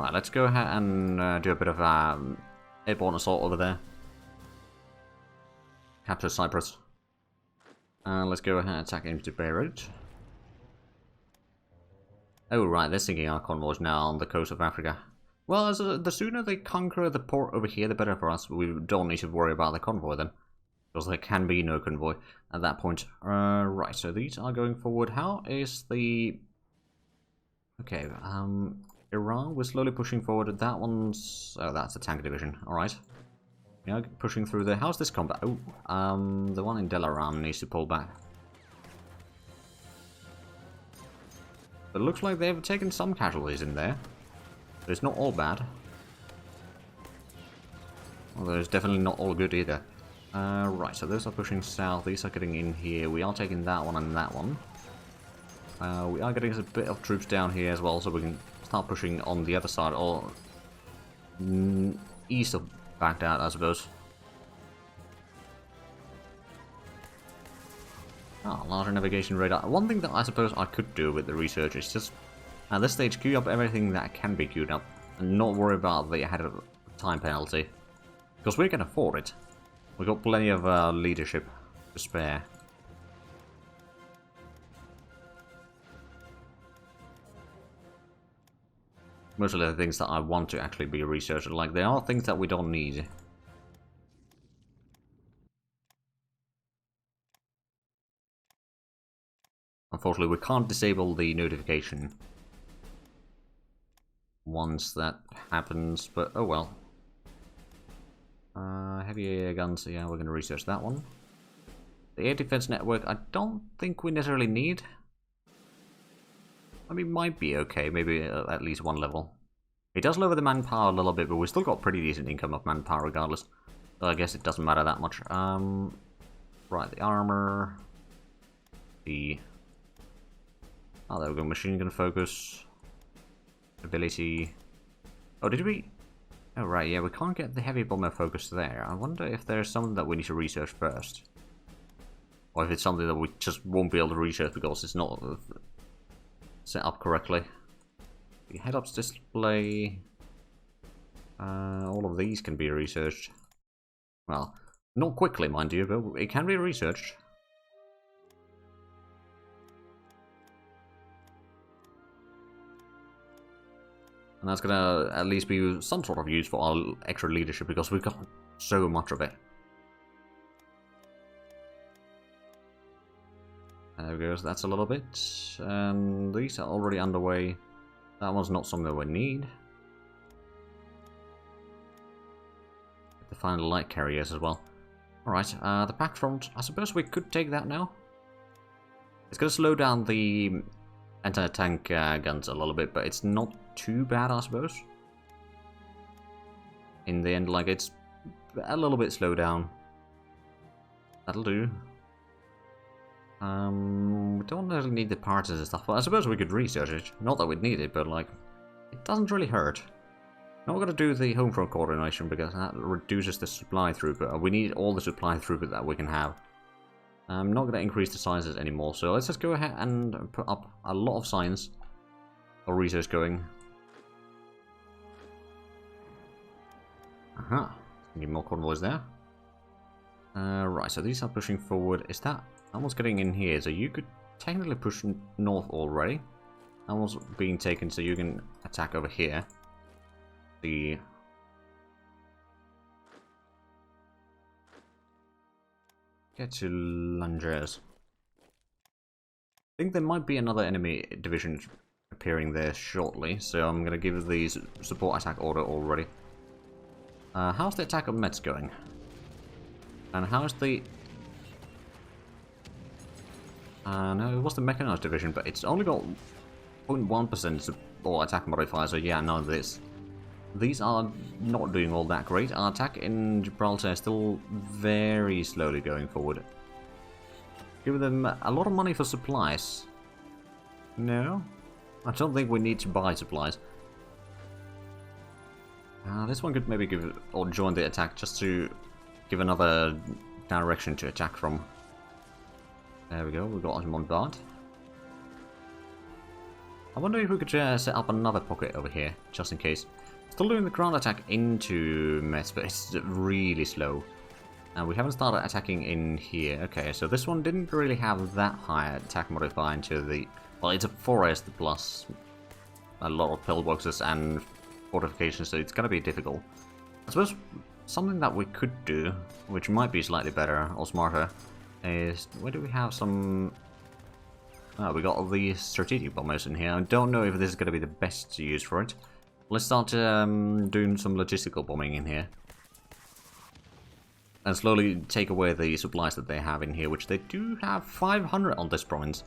Alright, let's go ahead and do a bit of airborne assault over there. Capture Cyprus. Let's go ahead and attack into Beirut. Oh right, they're sinking our convoys now on the coast of Africa. Well, the sooner they conquer the port over here, the better for us. We don't need to worry about the convoy then. Because there can be no convoy at that point. Right, so these are going forward. How is the... Okay, Iran, we're slowly pushing forward. That one's... Oh, that's the tank division. Alright. Yeah, pushing through there. How's this combat? Oh, the one in Delaram needs to pull back. But it looks like they've taken some casualties in there. But it's not all bad. Although it's definitely not all good either. Right, so those are pushing south. These are getting in here. We are taking that one and that one. We are getting a bit of troops down here as well, so we can start pushing on the other side, or east of Baghdad, I suppose. Ah, larger navigation radar. One thing that I suppose I could do with the research is just, at this stage, queue up everything that can be queued up, and not worry about the ahead of time penalty. Because we can afford it. We've got plenty of leadership to spare. Most of the things that I want to actually be researched, like there are things that we don't need. Unfortunately, we can't disable the notification once that happens, but oh well. Heavy air guns, yeah, we're going to research that one. The air defense network, I don't think we necessarily need. I mean, might be okay, maybe at least one level. It does lower the manpower a little bit, but we've still got pretty decent income of manpower regardless. So I guess it doesn't matter that much. Right, the armor. The... Oh, there we go, machine gun focus. Ability. Oh, did we... Oh, right, yeah, we can't get the heavy bomber focus there. I wonder if there's something that we need to research first. Or if it's something that we just won't be able to research because it's not set up correctly. The head-ups display... all of these can be researched. Well, not quickly, mind you, but it can be researched. And that's gonna at least be some sort of use for our extra leadership, because we've got so much of it. There goes, that's a little bit. And these are already underway. That one's not something we need. The final light carriers as well. Alright, the pack front, I suppose we could take that now. It's gonna slow down the anti-tank guns a little bit, but it's not too bad, I suppose. In the end, like, it's a little bit slowed down. That'll do. We don't really need the parts and stuff, but I suppose we could research it. Not that we'd need it, but like, it doesn't really hurt. Not gonna do the home front coordination because that reduces the supply throughput. We need all the supply throughput that we can have. I'm not gonna increase the sizes anymore, so let's just go ahead and put up a lot of signs for research going. Aha, need more convoys there. Right, so these are pushing forward. Is that almost getting in here? So you could technically push north already. Almost being taken, so you can attack over here. The get to Langers. I think there might be another enemy division appearing there shortly, so I'm going to give these support attack order already. How's the attack on Metz going? And how's the... no, it was the mechanized division, but it's only got 0.1% support attack modifier, so yeah, none of this. These are not doing all that great. Our attack in Gibraltar is still very slowly going forward. Give them a lot of money for supplies. No? I don't think we need to buy supplies. This one could maybe give or join the attack just to give another direction to attack from. There we go, we've got him on guard. I wonder if we could set up another pocket over here, just in case. Still doing the ground attack into Metz, but it's really slow. And we haven't started attacking in here. Okay, so this one didn't really have that high attack modifier into the... Well, it's a forest plus a lot of pillboxes and fortifications, so it's going to be difficult. I suppose something that we could do, which might be slightly better or smarter, is... Where do we have some... Oh, we got all these strategic bombers in here. I don't know if this is going to be the best to use for it. Let's start doing some logistical bombing in here. And slowly take away the supplies that they have in here, which they do have 500 on this province.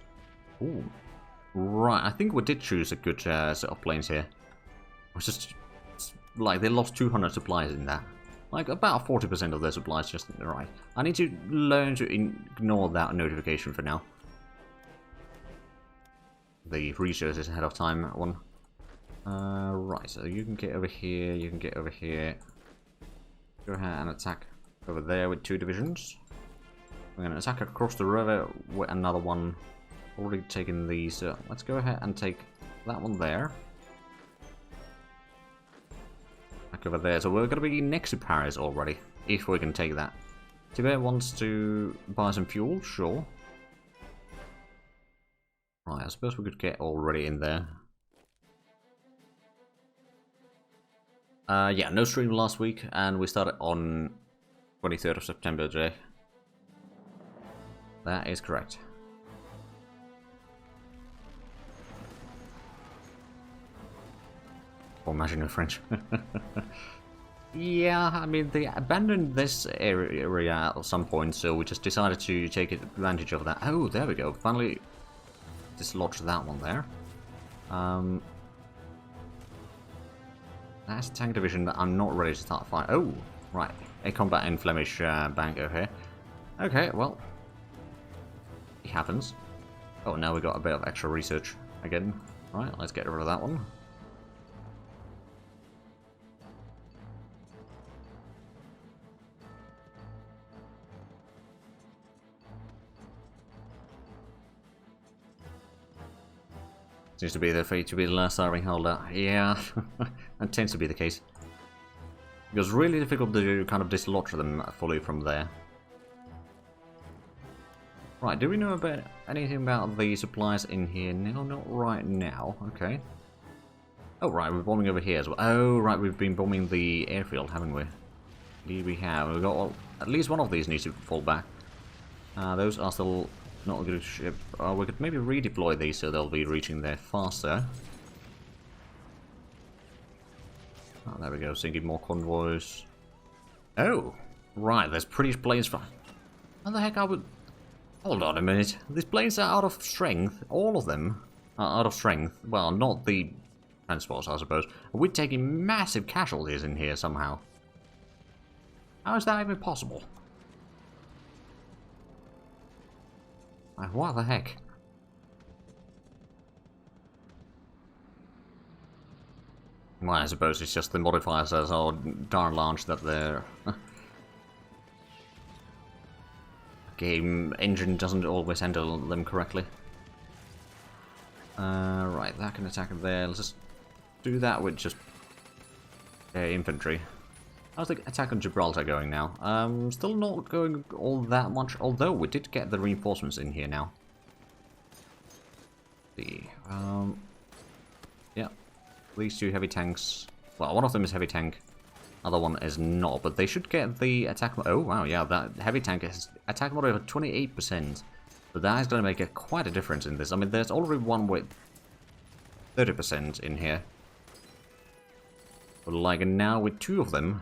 Ooh. Right, I think we did choose a good set of planes here. It's just, like, they lost 200 supplies in that. Like, about 40% of their supplies just right. I need to learn to ignore that notification for now. The resources ahead of time one. Right, so you can get over here, you can get over here. Go ahead and attack over there with 2 divisions. We're going to attack across the river with another one. Already taken these, so let's go ahead and take that one there. Back over there, so we're going to be next to Paris already, if we can take that. Tibet wants to buy some fuel, sure. Right, I suppose we could get already in there. Yeah, no stream last week, and we started on 23rd of September today. That is correct. Or imagine in French. Yeah, I mean, they abandoned this area at some point, so we just decided to take advantage of that. Oh, there we go. Finally dislodged that one there. That's a tank division that I'm not ready to start fighting. Oh, right. A combat in Flemish bank over here. Okay, well. It happens. Oh, now we got a bit of extra research again. Right, let's get rid of that one. Seems to be the fate to be the last surviving holder. Yeah, that tends to be the case. It was really difficult to kind of dislodge them fully from there. Right, do we know about anything about the supplies in here? No, not right now. Okay. Oh, right, we're bombing over here as well. Oh, right, we've been bombing the airfield, haven't we? Indeed we have. We've got at least one of these needs to fall back. Those are still not a good ship. We could maybe redeploy these so they'll be reaching there faster. Oh, there we go, sinking more convoys. Oh, right, there's British planes from... How the heck are we... Hold on a minute. These planes are out of strength. All of them are out of strength. Well, not the transports, I suppose. We're taking massive casualties in here somehow. How is that even possible? Like, what the heck? Well, I suppose it's just the modifiers that are darn large that they're... Game engine doesn't always handle them correctly. Right, that can attack there. Let's just do that with just infantry. How's the attack on Gibraltar going now? Still not going all that much, although we did get the reinforcements in here now. See, yeah, these 2 heavy tanks. Well, one of them is heavy tank, other one is not, but they should get the attack. Oh wow, yeah, that heavy tank is attack mode over 28%. So that is going to make quite a difference in this. I mean, there's already one with 30% in here. But like now with 2 of them,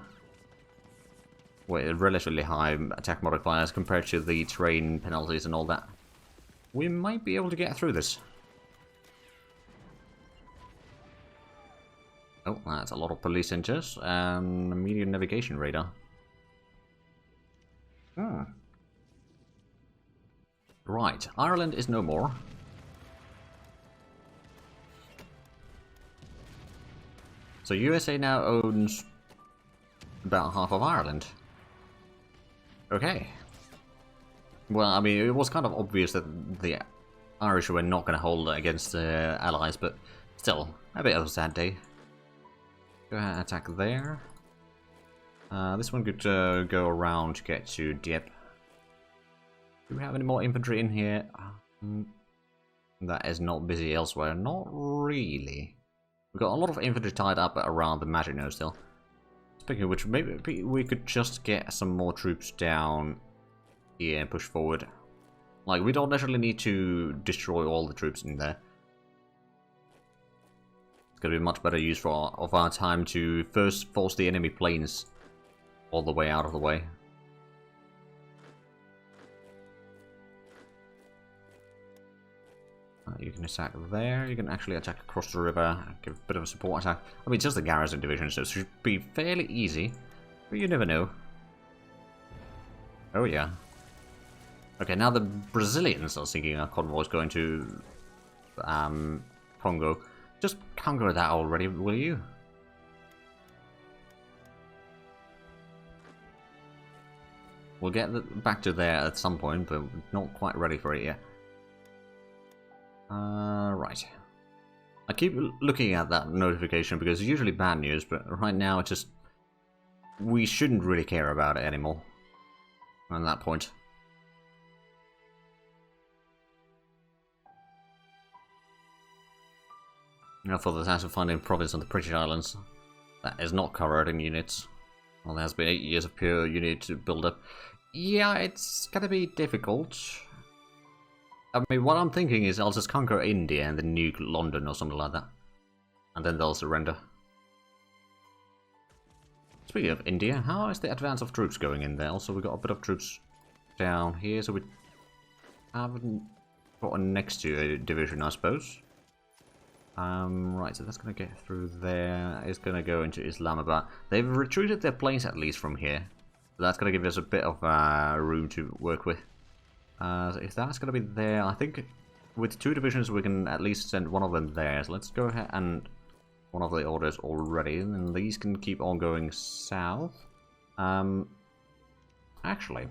with relatively high attack modifiers compared to the terrain penalties and all that, we might be able to get through this. Oh, that's a lot of police engines and a medium navigation radar. Right, Ireland is no more. So USA now owns about half of Ireland. Okay. Well, I mean, it was kind of obvious that the Irish were not going to hold against the allies, but still, a bit of a sad day. Go ahead and attack there. This one could go around to get to Dieppe. Do we have any more infantry in here? That is not busy elsewhere. Not really. We've got a lot of infantry tied up around the Maginot still. Speaking of which, maybe we could just get some more troops down here and push forward. Like, we don't necessarily need to destroy all the troops in there. It's going to be much better use of our time to first force the enemy planes all the way out of the way. You can attack there, you can actually attack across the river, give a bit of a support attack. I mean, it's just a garrison division, so it should be fairly easy, but you never know. Oh yeah. Okay, now the Brazilians are thinking our convoy is going to Congo. Just conquer that already, will you? We'll get back to there at some point, but not quite ready for it yet. Right. I keep looking at that notification because it's usually bad news, but right now it's just... we shouldn't really care about it anymore. At that point. Now for the task of finding province on the British Islands. That is not covered in units. Well, there has been 8 years of pure unit to build up. Yeah, it's gonna be difficult. I mean, what I'm thinking is I'll just conquer India and then nuke London or something like that. And then they'll surrender. Speaking of India, how is the advance of troops going in there? Also, we got a bit of troops down here, so we haven't got a next to a division, I suppose. Right, so that's going to get through there. It's going to go into Islamabad. They've retreated their planes at least from here. So that's going to give us a bit of room to work with. So if that's going to be there, I think with 2 divisions we can at least send one of them there. So let's go ahead and one of the orders already, and these can keep on going south. Actually,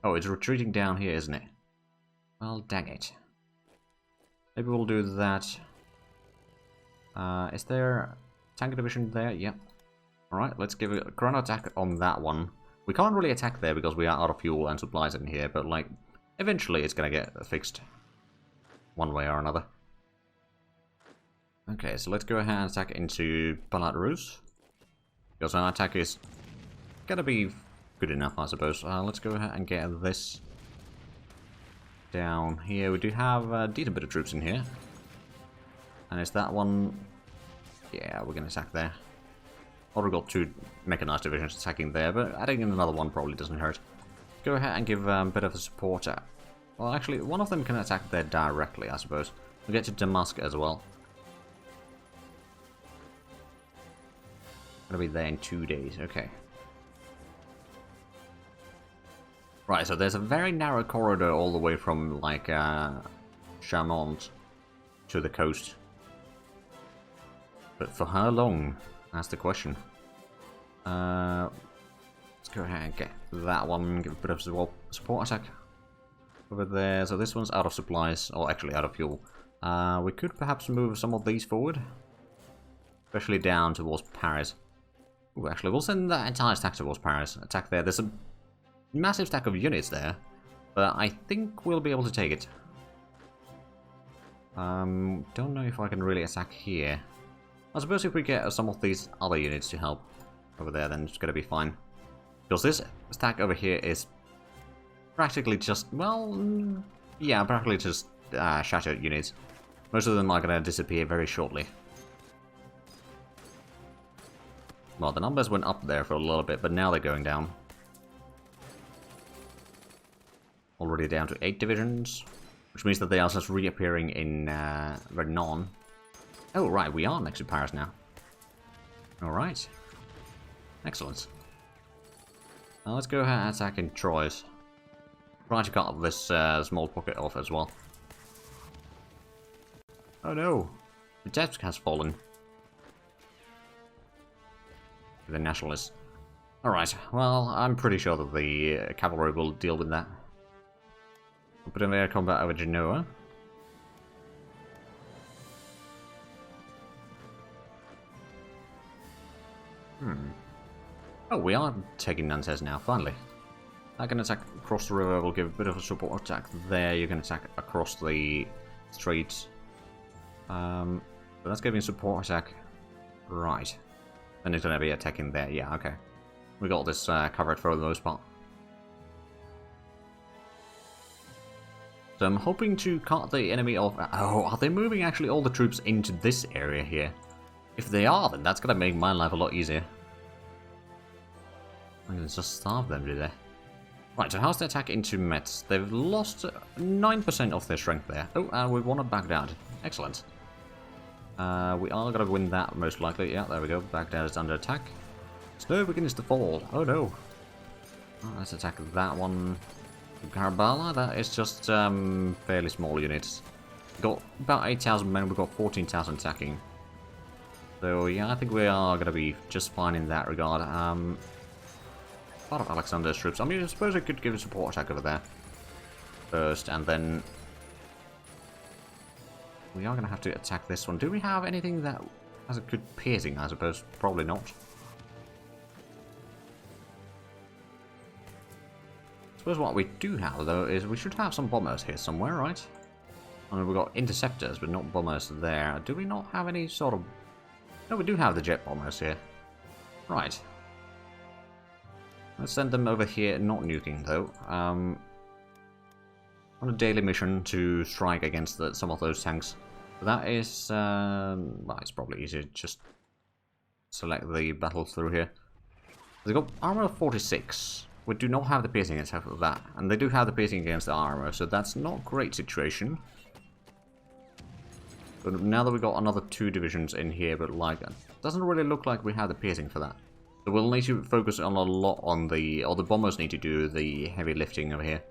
oh, it's retreating down here, isn't it? Well, dang it. Maybe we'll do that. Is there tank division there? Yep. Alright, let's give a ground attack on that one. We can't really attack there because we are out of fuel and supplies in here, but like, eventually it's gonna get fixed. One way or another. Okay, so let's go ahead and attack into Belarus. Because our attack is gonna be good enough, I suppose. Let's go ahead and get this down here. We do have a decent bit of troops in here. And is that one... yeah, we're gonna attack there. Already got 2 mechanized divisions attacking there, but adding in another one probably doesn't hurt. Go ahead and give a bit of a support. Well, actually, one of them can attack there directly, I suppose. We'll get to Damascus as well. Gonna be there in 2 days, okay. Right, so there's a very narrow corridor all the way from, like, Chaumont to the coast. But for how long? That's the question. Let's go ahead and get that one, give a bit of support attack over there. So this one's out of supplies, or actually out of fuel. We could perhaps move some of these forward, especially down towards Paris. Ooh, actually, we'll send that entire stack towards Paris. Attack there. There's a massive stack of units there, but I think we'll be able to take it. Don't know if I can really attack here. I suppose if we get some of these other units to help over there, then it's gonna be fine. Because this stack over here is practically just, well, yeah, practically just shattered units. Most of them are gonna disappear very shortly. Well, the numbers went up there for a little bit, but now they're going down. Already down to 8 divisions, which means that they are just reappearing in Vernon. Oh, right, we are next to Paris now. Alright. Excellent. Now let's go ahead and attack in Troyes. Try to cut this small pocket off as well. Oh no! The Vitebsk has fallen. The nationalists. Alright, well, I'm pretty sure that the cavalry will deal with that. A bit of air combat over Genoa. Oh, we are taking Nantes now, finally. I can attack across the river, we'll give a bit of a support attack there, you can attack across the streets. But that's giving support attack. Right. Then it's gonna be attacking there, yeah, okay. We got this covered for the most part. So I'm hoping to cut the enemy off. Oh, are they moving actually all the troops into this area here? If they are, then that's gonna make my life a lot easier. I'm gonna just starve them, do they? Right, so how's the attack into Metz? They've lost 9% of their strength there. Oh, and we want to Baghdad. Excellent. We are gonna win that most likely. Yeah, there we go. Baghdad is under attack. Snow begins to fall. Oh no. Oh, let's attack that one. Karbala, that is just fairly small units. We've got about 8,000 men, we've got 14,000 attacking. So yeah, I think we are going to be just fine in that regard. Part of Alexander's troops. I mean, I suppose I could give a support attack over there first, and then we are going to have to attack this one. Do we have anything that has a good piercing, I suppose? Probably not. I suppose what we do have, though, is we should have some bombers here somewhere, right? I mean, we've got interceptors, but not bombers there. Do we not have any sort of... No, we do have the jet bombers here. Right. Let's send them over here, not nuking, though. On a daily mission to strike against some of those tanks. That is... well, it's probably easier to just select the battles through here. They've got armor of 46. We do not have the piercing attack for that, and they do have the piercing against the armor, so that's not a great situation. But now that we've got another 2 divisions in here, but like, it doesn't really look like we have the piercing for that. So we'll need to focus on a lot on the, or the bombers need to do the heavy lifting over here.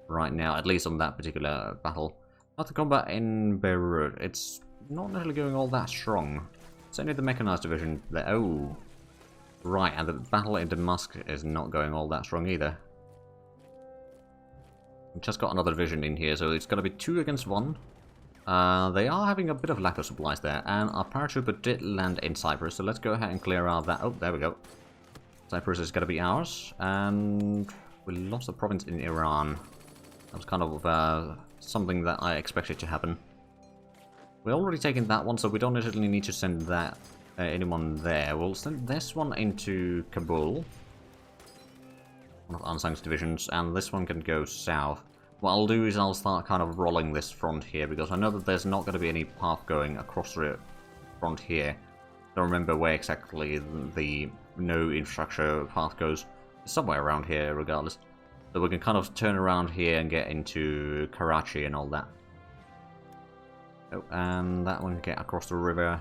Right now, at least on that particular battle. Not the combat in Beirut, it's not necessarily going all that strong. It's only the mechanized division that, oh. Right, and the battle in Damascus is not going all that strong either. We've just got another division in here, so it's going to be 2 against 1. They are having a bit of lack of supplies there, and our paratrooper did land in Cyprus, so let's go ahead and clear out that. Oh, there we go. Cyprus is going to be ours, and we lost a province in Iran. That was kind of something that I expected to happen. We're already taking that one, so we don't necessarily need to send that anyone there. We'll send this one into Kabul, one of Ansang's divisions, and this one can go south. What I'll do is I'll start kind of rolling this front here, because I know that there's not going to be any path going across the front here. I don't remember where exactly the no infrastructure path goes. It's somewhere around here regardless. So we can kind of turn around here and get into Karachi and all that. Oh, and that one can get across the river.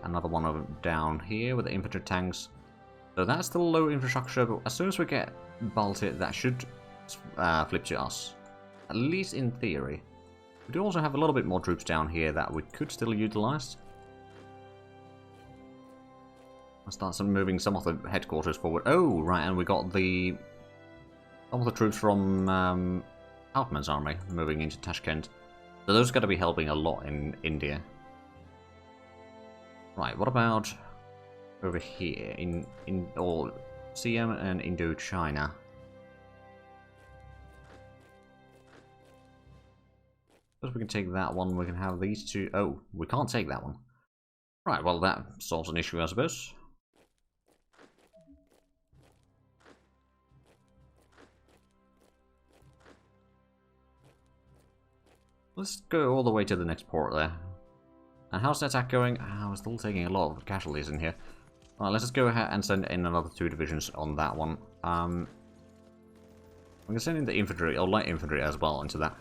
Another one of them down here with the infantry tanks. So that's the low infrastructure, but as soon as we get Baltic, that should flip to us. At least in theory. We do also have a little bit more troops down here that we could still utilize. I'll start moving some of the headquarters forward. Oh, right, and we got some of the troops from Altman's army moving into Tashkent. So those are going to be helping a lot in India. Right, what about over here in Siam and Indochina? Suppose we can take that one, we can have these 2. Oh, we can't take that one. Right, well that solves an issue, I suppose. Let's go all the way to the next port there. And how's the attack going? We're still taking a lot of casualties in here. Alright, let's just go ahead and send in another 2 divisions on that one. I'm going to send in the infantry, or light infantry as well, into that.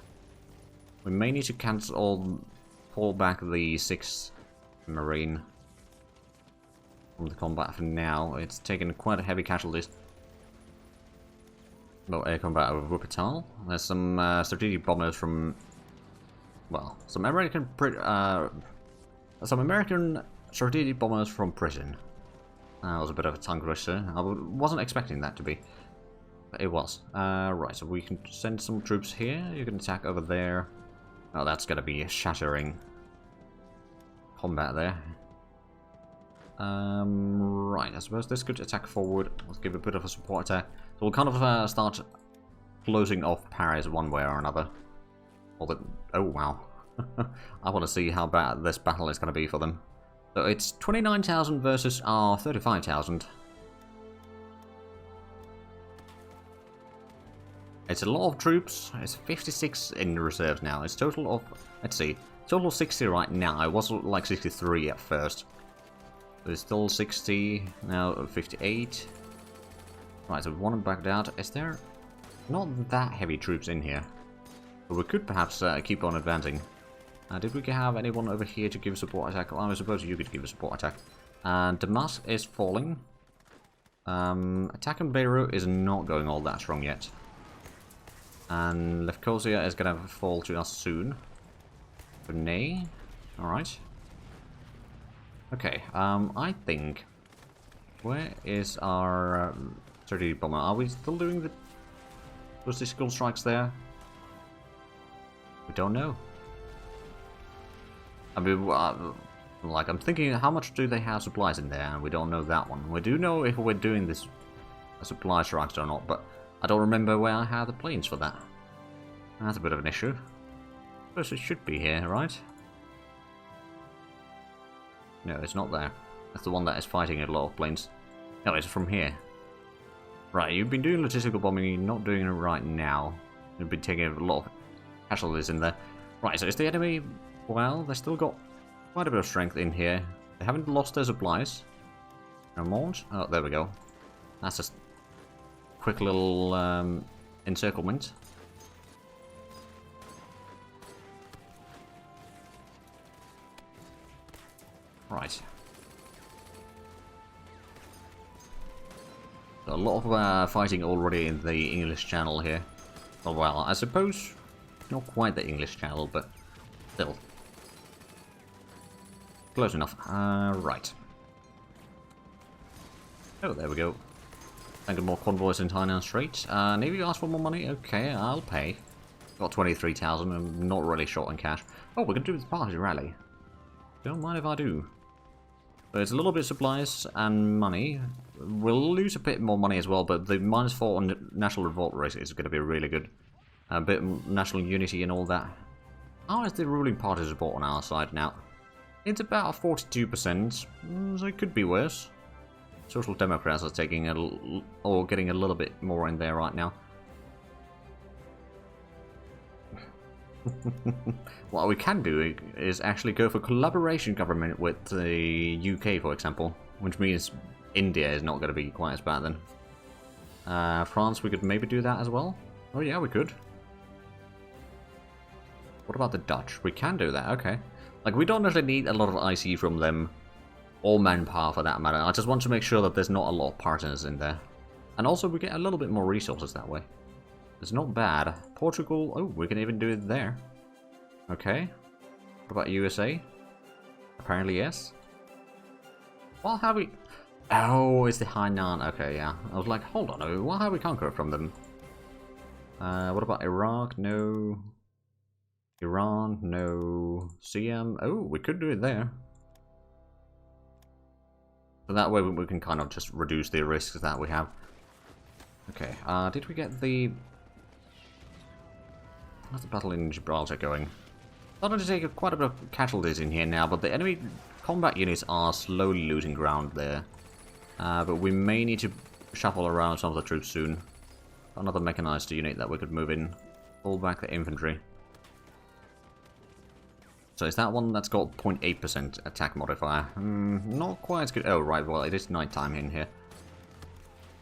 We may need to cancel or pull back the 6th Marine from the combat for now. It's taken quite a heavy casualties. No air combat over Wuppertal. There's some strategic bombers from, well, some American strategic bombers from prison. That was a bit of a tongue twister. I wasn't expecting that to be. It was. Right, so we can send some troops here. You can attack over there. Oh, that's gonna be a shattering combat there. Right, I suppose this could attack forward. Let's give a bit of a support attack. So we'll kind of start closing off Paris one way or another. Oh, wow. I want to see how bad this battle is going to be for them. So it's 29,000 versus our 35,000. It's a lot of troops. It's 56 in reserves now. It's total of, let's see, total of 60 right now. It was like 63 at first. There's still 60, now 58. Right, so we want to back out. Is there not that heavy troops in here? But we could perhaps keep on advancing. Did we have anyone over here to give a support attack? Well, I suppose you could give a support attack. Damas is falling. Attack on Beirut is not going all that strong yet. And Lefkosia is going to fall to us soon. Nay. Alright. Okay, I think... Where is our strategic bomber? Are we still doing the logistical strikes there? We don't know. I mean, like, I'm thinking, how much do they have supplies in there? And we don't know that one. We do know if we're doing this supply strikes or not, but I don't remember where I had the planes for that. That's a bit of an issue. Suppose it should be here, right? No, it's not there. That's the one that is fighting a lot of planes. No, it's from here. Right, you've been doing logistical bombing, you're not doing it right now. You've been taking a lot of casualties in there. Right, so is the enemy... Well, they've still got quite a bit of strength in here. They haven't lost their supplies. Amount? Oh, there we go. That's just a quick little encirclement. Right. A lot of fighting already in the English Channel here. Well, I suppose not quite the English Channel, but still. Close enough. Right. Oh, there we go. Thank you, more convoys in Tainan Strait. Navy asked for more money? Okay, I'll pay. Got 23,000, I'm not really short on cash. Oh, we're going to do the party rally. Don't mind if I do. So it's a little bit of supplies and money. We'll lose a bit more money as well, but the -4 on National Revolt race is going to be really good. A bit of national unity and all that. How is the ruling party support on our side now? It's about 42%, so it could be worse. Social Democrats are taking or getting a little bit more in there right now. What we can do is actually go for collaboration government with the UK, for example, which means India is not going to be quite as bad then. France, we could maybe do that as well. Oh yeah, we could. What about the Dutch? We can do that, okay. Like, we don't necessarily need a lot of IC from them, or manpower for that matter. I just want to make sure that there's not a lot of partners in there. And also, we get a little bit more resources that way. It's not bad. Portugal, oh, we can even do it there. Okay. What about USA? Apparently, yes. Well, how we... Oh, it's the Hainan. Okay, yeah. I was like, hold on, what have we conquered from them? What about Iraq? No. Iran? No. Siam? Oh, we could do it there. So that way we can kind of just reduce the risks that we have. Okay, did we get the... How's the battle in Gibraltar going? Starting to take quite a bit of casualties in here now, but the enemy combat units are slowly losing ground there. But we may need to shuffle around some of the troops soon. Another mechanized unit that we could move in. Pull back the infantry. So is that one that's got 0.8% attack modifier? Not quite as good. Oh, right, well, it is nighttime in here.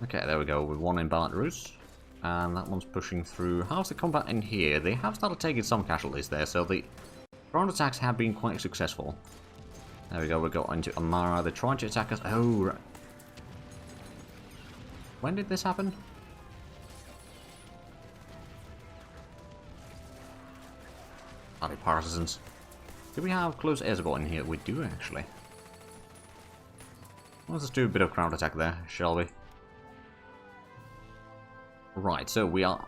Okay, there we go. With one in Belarus. And that one's pushing through. How's the combat in here? They have started taking some casualties there, so the ground attacks have been quite successful. There we go, we got into Amara. They're trying to attack us. Oh, right. When did this happen? Bloody partisans. Do we have close air support in here? We do, actually. Let's just do a bit of ground attack there, shall we? Right, so we are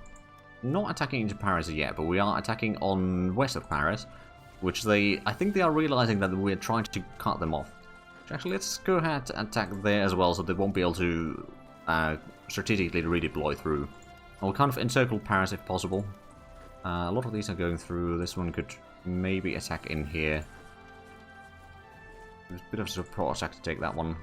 not attacking into Paris yet, but we are attacking on west of Paris, which I think they are realizing that we're trying to cut them off. Actually, let's go ahead and attack there as well, so they won't be able to strategically redeploy through. I'll kind of encircle Paris if possible. A lot of these are going through. This one could maybe attack in here. There's a bit of a support attack to take that one.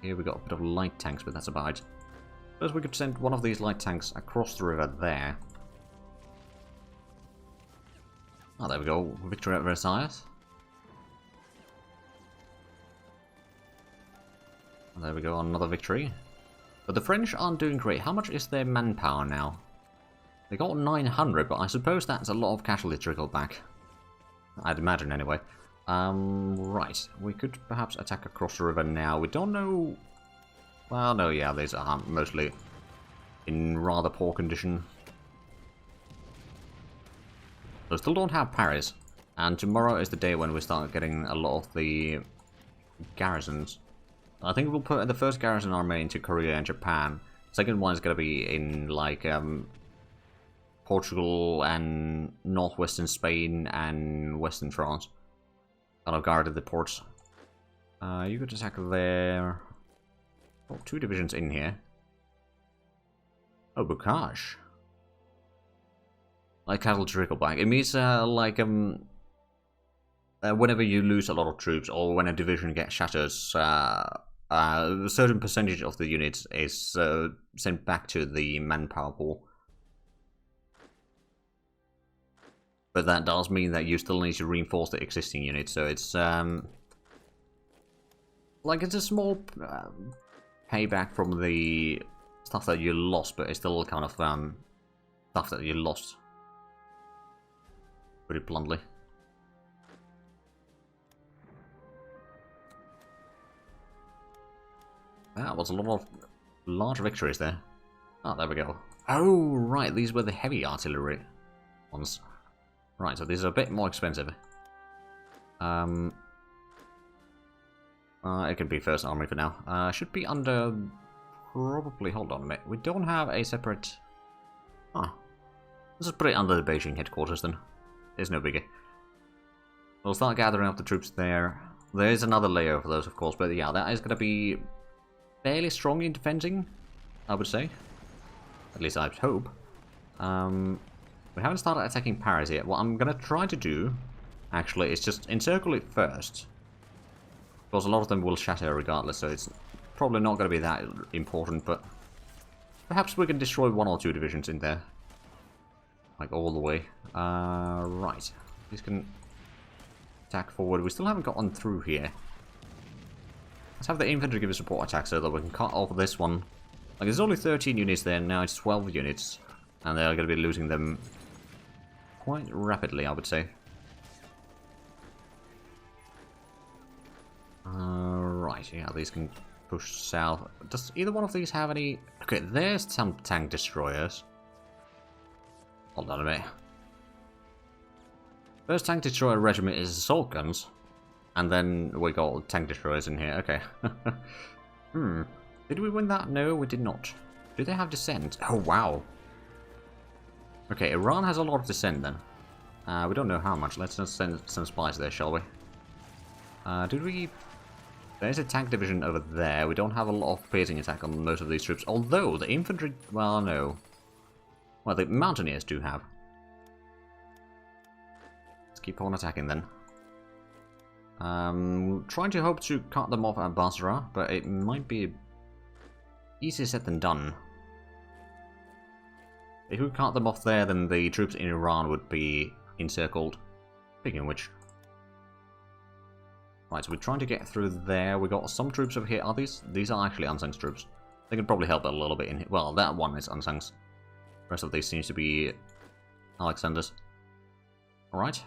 Here we got a bit of light tanks, but that's about it. First we could send one of these light tanks across the river there. Oh, there we go. Victory at Versailles. And there we go, another victory. But the French aren't doing great. How much is their manpower now? They got 900, but I suppose that's a lot of casualty trickled back. I'd imagine, anyway. Right. We could perhaps attack across the river now. We don't know... Well, no, yeah, these are mostly in rather poor condition. So still don't have Paris. And tomorrow is the day when we start getting a lot of the garrisons. I think we'll put the first garrison army into Korea and Japan. Second one is going to be in, like, Portugal and northwestern Spain and western France. Kind of guarded the ports. You could attack there. Oh, 2 divisions in here. Oh, Bocage. Like cattle trickle back. It means, whenever you lose a lot of troops or when a division gets shattered, a certain percentage of the units is sent back to the manpower pool. But that does mean that you still need to reinforce the existing units, so it's like it's a small payback from the stuff that you lost, but it's still kind of stuff that you lost. Pretty bluntly. That was a lot of large victories there. Oh, there we go. Oh, right, these were the heavy artillery ones. Right, so these are a bit more expensive. It can be first army for now. Should be under... Probably, hold on a minute. We don't have a separate... Ah. Let's just put it under the Beijing headquarters then. It's no biggie. We'll start gathering up the troops there. There is another layer of those, of course, but yeah, that is going to be fairly strong in defending, I would say. At least I hope. We haven't started attacking Paris yet. What I'm going to try to do, actually, is just encircle it first. Because a lot of them will shatter regardless, so it's probably not going to be that important, but perhaps we can destroy 1 or 2 divisions in there. Like, all the way. Right. These can attack forward. We still haven't gotten through here. Let's have the infantry give a support attack so that we can cut off this one. Like, there's only 13 units there, now it's 12 units. And they're going to be losing them quite rapidly, I would say. Right, yeah, these can push south. Does either one of these have any... Okay, there's some tank destroyers. Hold on a minute. First tank destroyer regiment is assault guns. And then we got tank destroyers in here, okay. Did we win that? No, we did not. Do they have descent? Oh, wow. Okay, Iran has a lot of descent then. We don't know how much. Let's just send some spies there, shall we? Did we... There's a tank division over there. We don't have a lot of piercing attack on most of these troops. Although, the infantry... Well, no. Well, the mountaineers do have. Let's keep on attacking then. Trying to hope to cut them off at Basra, but it might be easier said than done. If we cut them off there, then the troops in Iran would be encircled. Speaking of which. Right, so we're trying to get through there. We got some troops over here. Are these? These are actually unsung troops. They can probably help a little bit in here. Well, that one is unsung. The rest of these seems to be Alexander's. Alright.